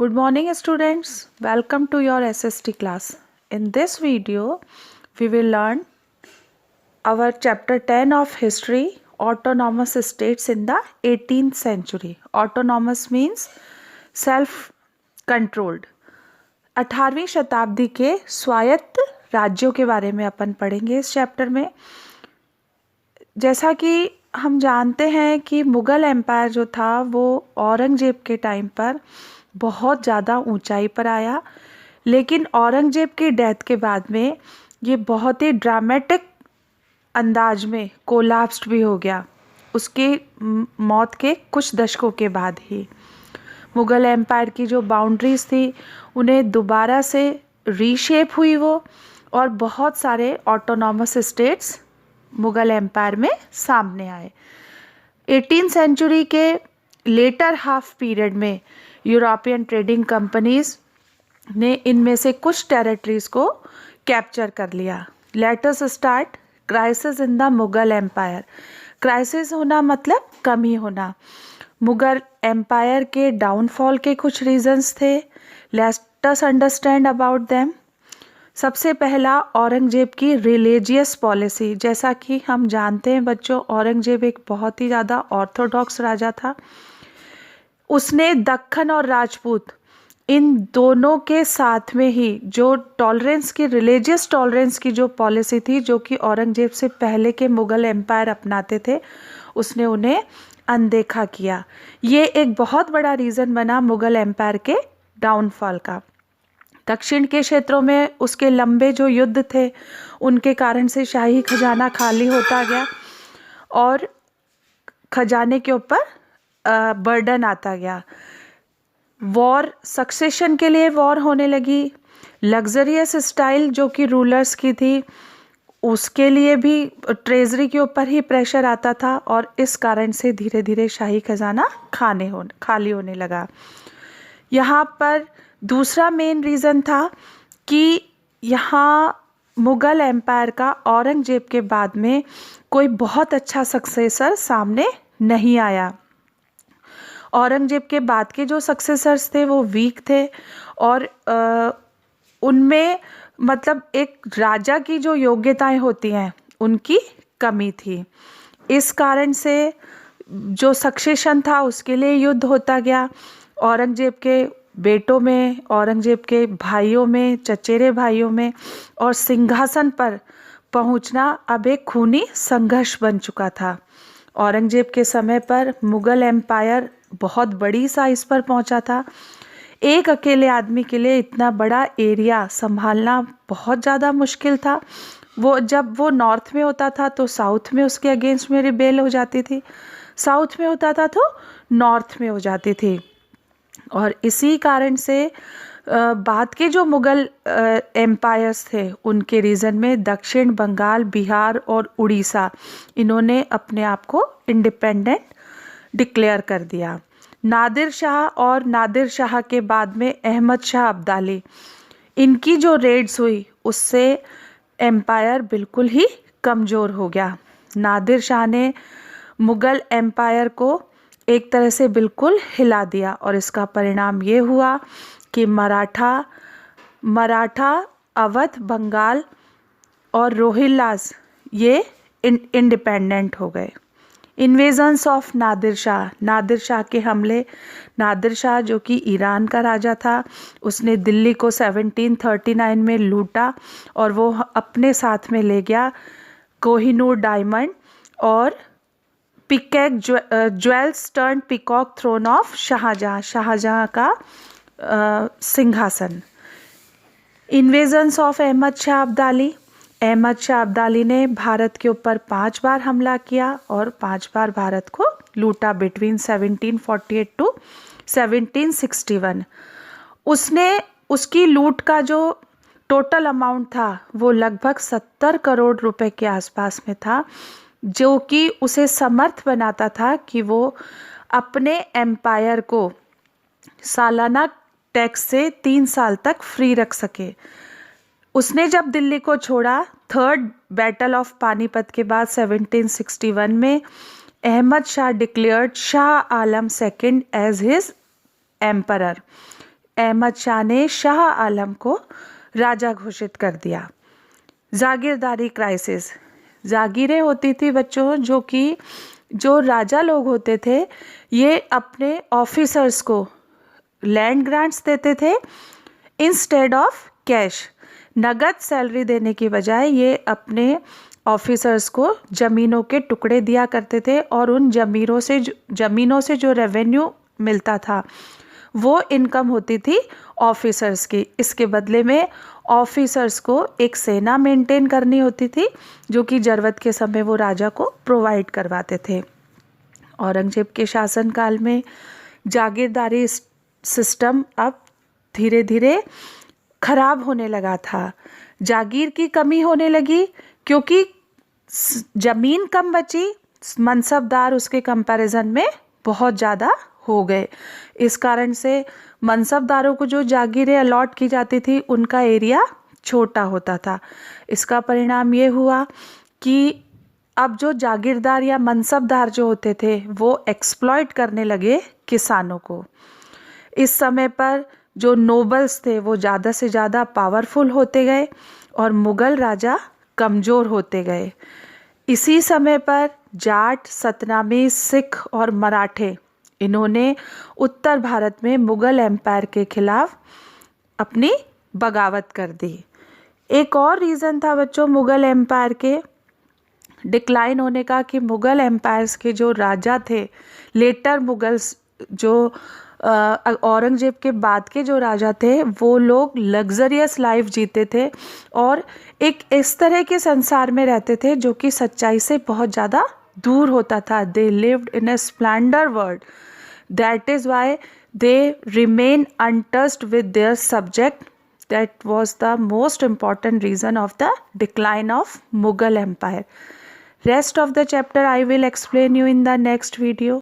Good morning students, welcome to your SST class. In this video, we will learn our chapter 10 of history, autonomous states in the 18th century. Autonomous means self-controlled. 18वीं शताब्दी के स्वायत्त राज्यों के बारे में अपन पढ़ेंगे इस चैप्टर में। जैसा कि हम जानते हैं कि मुग़ल एम्पायर जो था वो औरंगजेब के टाइम पर बहुत ज़्यादा ऊंचाई पर आया, लेकिन औरंगजेब की डेथ के बाद में ये बहुत ही ड्रामेटिक अंदाज में कोलैप्स्ड भी हो गया। उसकी मौत के कुछ दशकों के बाद ही मुग़ल एम्पायर की जो बाउंड्रीज थी उन्हें दोबारा से रीशेप हुई वो, और बहुत सारे ऑटोनॉमस स्टेट्स मुग़ल एम्पायर में सामने आए। 18th सेंचुरी के लेटर हाफ पीरियड में यूरोपियन ट्रेडिंग कंपनीज ने इनमें से कुछ टेरिटरीज को कैप्चर कर लिया। Let us start crisis in the Mughal empire. Crisis होना मतलब कमी होना। मुग़ल एम्पायर के डाउनफॉल के कुछ रीजंस थे। Let us understand about them. सबसे पहला, औरंगजेब की रिलीजियस पॉलिसी। जैसा कि हम जानते हैं बच्चों, औरंगजेब एक बहुत ही ज़्यादा ऑर्थोडॉक्स राजा था। उसने दक्खन और राजपूत इन दोनों के साथ में ही जो टॉलरेंस की, रिलीजियस टॉलरेंस की जो पॉलिसी थी, जो कि औरंगजेब से पहले के मुग़ल एम्पायर अपनाते थे, उसने उन्हें अनदेखा किया। ये एक बहुत बड़ा रीज़न बना मुग़ल एम्पायर के डाउनफॉल का। दक्षिण के क्षेत्रों में उसके लंबे जो युद्ध थे उनके कारण से शाही खजाना खाली होता गया और खजाने के ऊपर बर्डन आता गया। वॉर, सक्सेशन के लिए वॉर होने लगी। लग्जरियस स्टाइल जो कि रूलर्स की थी, उसके लिए भी ट्रेजरी के ऊपर ही प्रेशर आता था, और इस कारण से धीरे धीरे शाही खजाना खाली होने लगा। यहाँ पर दूसरा मेन रीज़न था कि यहाँ मुग़ल एम्पायर का औरंगजेब के बाद में कोई बहुत अच्छा सक्सेसर सामने नहीं आया। औरंगजेब के बाद के जो सक्सेसर्स थे वो वीक थे, और उनमें मतलब एक राजा की जो योग्यताएं होती हैं उनकी कमी थी। इस कारण से जो सक्सेशन था उसके लिए युद्ध होता गया। औरंगजेब के बेटों में, औरंगजेब के भाइयों में, चचेरे भाइयों में, और सिंहासन पर पहुंचना अब एक खूनी संघर्ष बन चुका था। औरंगजेब के समय पर मुग़ल एम्पायर बहुत बड़ी साइज पर पहुंचा था। एक अकेले आदमी के लिए इतना बड़ा एरिया संभालना बहुत ज़्यादा मुश्किल था। जब वो नॉर्थ में होता था तो साउथ में उसके अगेंस्ट में रिबेल हो जाती थी, साउथ में होता था तो नॉर्थ में हो जाती थी। और इसी कारण से बाद के जो मुग़ल एम्पायर्स थे उनके रीजन में दक्षिण, बंगाल, बिहार और उड़ीसा, इन्होंने अपने आप को इंडिपेंडेंट डिक्लेयर कर दिया। नादिर शाह और नादिर शाह के बाद में अहमद शाह अब्दाली, इनकी जो रेड्स हुई उससे एम्पायर बिल्कुल ही कमज़ोर हो गया। नादिर शाह ने मुग़ल एम्पायर को एक तरह से बिल्कुल हिला दिया, और इसका परिणाम ये हुआ कि मराठा, अवध, बंगाल और रोहिल्लास ये इंडिपेंडेंट हो गए। इन्वेजन्स ऑफ नादिर शाह, नादिर शाह के हमले। नादिर शाह जो कि ईरान का राजा था, उसने दिल्ली को 1739 में लूटा, और वो अपने साथ में ले गया कोहिनूर डायमंड और peacock jewels turn peacock throne of Shahjahan का सिंहासन। Invasions of Ahmad Shah Abdali. अहमद शाह अब्दाली ने भारत के ऊपर 5 बार हमला किया और 5 बार भारत को लूटा बिटवीन 1748 टू 1761। उसकी लूट का जो टोटल अमाउंट था वो लगभग 70 करोड़ रुपए के आसपास में था, जो कि उसे समर्थ बनाता था कि वो अपने एम्पायर को सालाना टैक्स से 3 साल तक फ्री रख सके। उसने जब दिल्ली को छोड़ा, थर्ड बैटल ऑफ पानीपत के बाद 1761 में Ahmad Shah declared Shah Alam second as his emperor. Ahmad Shah ने शाह आलम को राजा घोषित कर दिया। जागीरदारी क्राइसिस, जागीरें होती थी बच्चों, जो राजा लोग होते थे ये अपने ऑफिसर्स को लैंड ग्रांट्स देते थे इंस्टेड ऑफ कैश। नगद सैलरी देने की बजाय ये अपने ऑफिसर्स को ज़मीनों के टुकड़े दिया करते थे और उन ज़मीनों से जो रेवेन्यू मिलता था वो इनकम होती थी ऑफिसर्स की। इसके बदले में ऑफिसर्स को एक सेना मेंटेन करनी होती थी जो कि ज़रूरत के समय वो राजा को प्रोवाइड करवाते थे। औरंगजेब के शासनकाल में जागीरदारी सिस्टम अब धीरे धीरे खराब होने लगा था। जागीर की कमी होने लगी क्योंकि ज़मीन कम बची, मनसबदार उसके कंपैरिजन में बहुत ज़्यादा हो गए। इस कारण से मनसबदारों को जो जागीरें अलॉट की जाती थी उनका एरिया छोटा होता था। इसका परिणाम ये हुआ कि अब जो जागीरदार या मनसबदार जो होते थे वो एक्सप्लॉइट करने लगे किसानों को। इस समय पर जो नोबल्स थे वो ज़्यादा से ज़्यादा पावरफुल होते गए और मुग़ल राजा कमज़ोर होते गए। इसी समय पर जाट, सतनामी, सिख और मराठे इन्होंने उत्तर भारत में मुग़ल एम्पायर के खिलाफ अपनी बगावत कर दी। एक और रीज़न था बच्चों मुग़ल एम्पायर के डिक्लाइन होने का कि मुग़ल एम्पायर्स के जो राजा थे, लेटर मुग़ल्स जो औरंगजेब के बाद के जो राजा थे वो लोग लग्जरियस लाइफ जीते थे और एक इस तरह के संसार में रहते थे जो कि सच्चाई से बहुत ज़्यादा दूर होता था। They lived in a Splendor world, that is why they remain untouched with their subject. That was the most important reason of the decline of Mughal Empire. Rest of the chapter I will explain you in the next video.